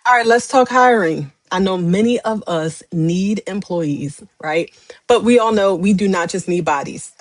All right, let's talk hiring. I know many of us need employees, right? But we all know we do not just need bodies.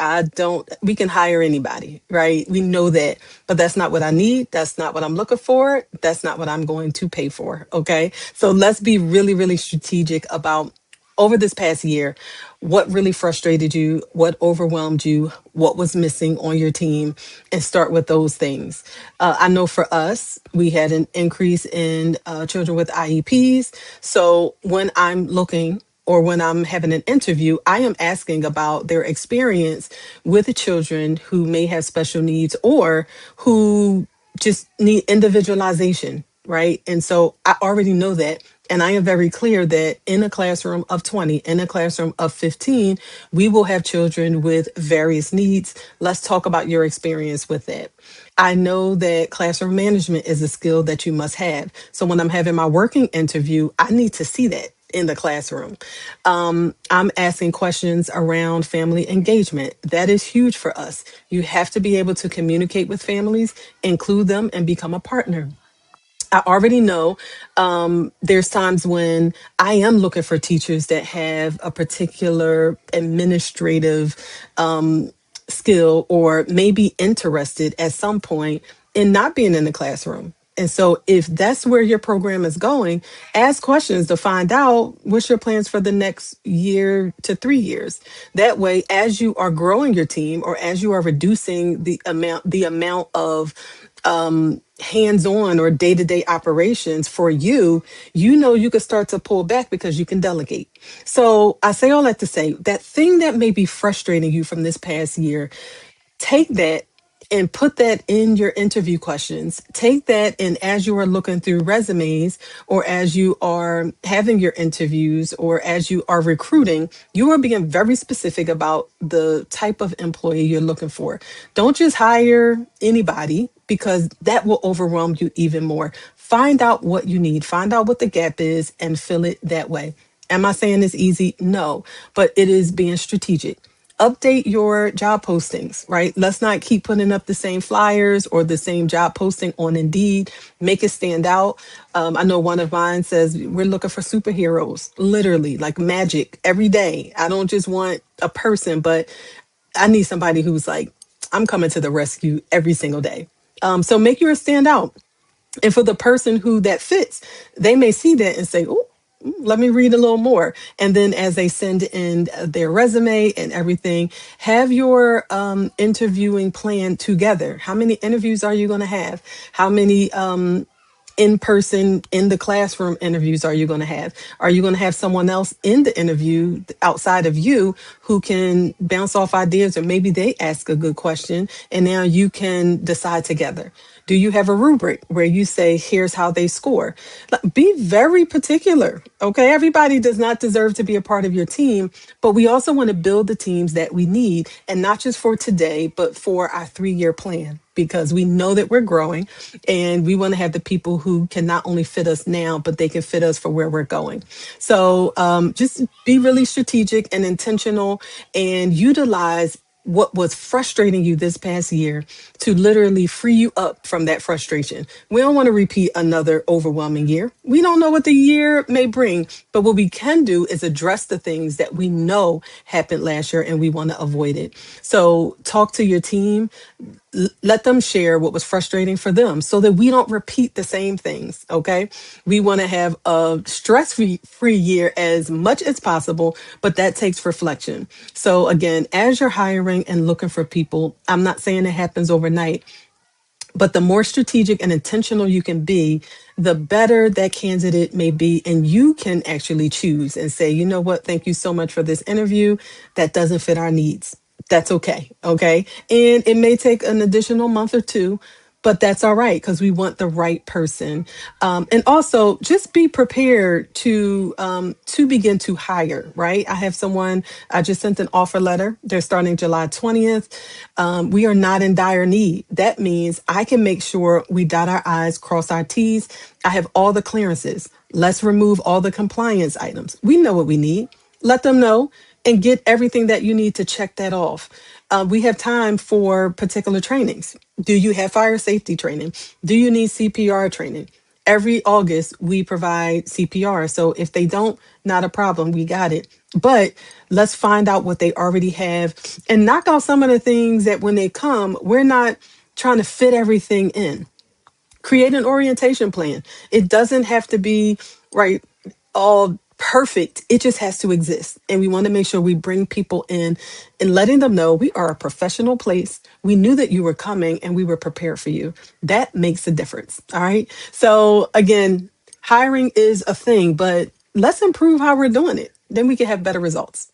We can hire anybody, right? We know that, but that's not what I need. That's not what I'm looking for. That's not what I'm going to pay for. Okay. So let's be really, really strategic about over this past year, what really frustrated you, what overwhelmed you, what was missing on your team, and start with those things. I know for us, we had an increase in children with IEPs. So when I'm looking or when I'm having an interview, I am asking about their experience with the children who may have special needs or who just need individualization, right? And so I already know that. And I am very clear that in a classroom of 20, in a classroom of 15, we will have children with various needs. Let's talk about your experience with that. I know that classroom management is a skill that you must have. So when I'm having my working interview, I need to see that in the classroom. I'm asking questions around family engagement. That is huge for us. You have to be able to communicate with families, include them, and become a partner. I already know there's times when I am looking for teachers that have a particular administrative skill or maybe interested at some point in not being in the classroom. And so, if that's where your program is going, ask questions to find out what's your plans for the next year to 3 years. That way, as you are growing your team or as you are reducing the amount of hands-on or day-to-day operations for you, you know you can start to pull back because you can delegate. So I say all that to say that thing that may be frustrating you from this past year, take that and put that in your interview questions. Take that, and as you are looking through resumes or as you are having your interviews or as you are recruiting, you are being very specific about the type of employee you're looking for. Don't just hire anybody because that will overwhelm you even more. Find out what you need, find out what the gap is, and fill it that way. Am I saying it's easy? No, but it is being strategic. Update your job postings, right? Let's not keep putting up the same flyers or the same job posting on Indeed. Make it stand out. I know one of mine says we're looking for superheroes, literally like magic every day. I don't just want a person, but I need somebody who's like, I'm coming to the rescue every single day. So make yours stand out. And for the person who that fits, they may see that and say, oh, let me read a little more. And then as they send in their resume and everything, have your interviewing plan together. How many interviews are you going to have? How many in person, in the classroom interviews are you going to have? Are you going to have someone else in the interview outside of you who can bounce off ideas, or maybe they ask a good question and now you can decide together? Do you have a rubric where you say, here's how they score? Like, be very particular. Okay. Everybody does not deserve to be a part of your team, but we also want to build the teams that we need, and not just for today, but for our 3 year plan, because we know that we're growing and we want to have the people who can not only fit us now, but they can fit us for where we're going. So just be really strategic and intentional and utilize what was frustrating you this past year to literally free you up from that frustration. We don't want to repeat another overwhelming year. We don't know what the year may bring, but what we can do is address the things that we know happened last year and we want to avoid it. So talk to your team, let them share what was frustrating for them so that we don't repeat the same things. Okay. We want to have a stress free year as much as possible, but that takes reflection. So again, as you're hiring and looking for people, I'm not saying it happens overnight, but the more strategic and intentional you can be, the better that candidate may be. And you can actually choose and say, you know what, thank you so much for this interview. That doesn't fit our needs. That's okay. Okay. And it may take an additional month or two, but that's all right because we want the right person. And also just be prepared to begin to hire, right? I have someone, I just sent an offer letter. They're starting July 20th. We are not in dire need. That means I can make sure we dot our I's, cross our T's. I have all the clearances. Let's remove all the compliance items. We know what we need. Let them know and get everything that you need to check that off. We have time for particular trainings. Do you have fire safety training? Do you need CPR training? every August we provide CPR. So if they don't, not a problem. We got it. But let's find out what they already have and knock out some of the things that when they come, we're not trying to fit everything in. Create an orientation plan. It doesn't have to be right all perfect. It just has to exist. And we want to make sure we bring people in and letting them know we are a professional place. We knew that you were coming and we were prepared for you. That makes a difference. All right. So again, hiring is a thing, but let's improve how we're doing it. Then we can have better results.